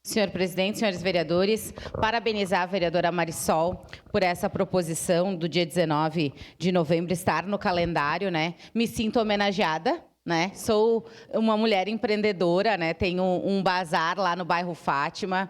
Senhor presidente, senhores vereadores, parabenizar a vereadora Marisol por essa proposição do dia 19 de novembro estar no calendário, né? Me sinto homenageada, né? Sou uma mulher empreendedora, né? Tenho um bazar lá no bairro Fátima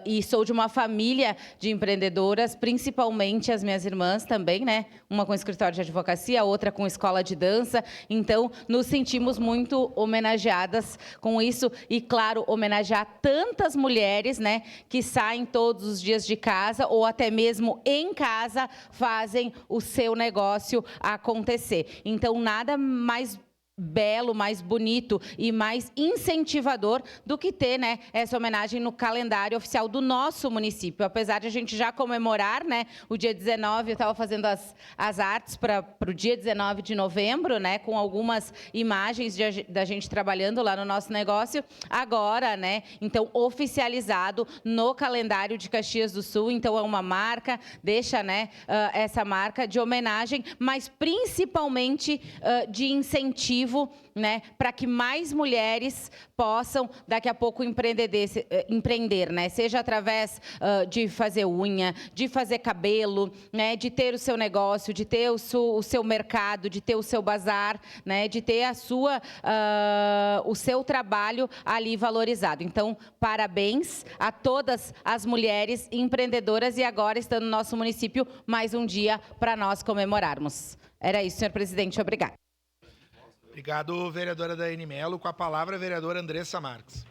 e sou de uma família de empreendedoras, principalmente as minhas irmãs também, né? Uma com escritório de advocacia, outra com escola de dança. Então, nos sentimos muito homenageadas com isso e, claro, homenagear tantas mulheres, né? Que saem todos os dias de casa ou até mesmo em casa fazem o seu negócio acontecer. Então, nada mais belo, mais bonito e mais incentivador do que ter, né, essa homenagem no calendário oficial do nosso município. Apesar de a gente já comemorar, né, o dia 19, eu estava fazendo as artes para o dia 19 de novembro, né, com algumas imagens da gente trabalhando lá no nosso negócio. Agora, né, então oficializado no calendário de Caxias do Sul, então é uma marca, deixa, né, essa marca de homenagem, mas principalmente de incentivo, né, para que mais mulheres possam daqui a pouco empreender, né, seja através de fazer unha, de fazer cabelo, né, de ter o seu negócio, de ter o seu mercado, de ter o seu bazar, né, de ter o seu trabalho ali valorizado. Então, parabéns a todas as mulheres empreendedoras e agora estando no nosso município mais um dia para nós comemorarmos. Era isso, senhor presidente. Obrigada. Obrigado, vereadora Daiane Melo. Com a palavra, a vereadora Andressa Marques.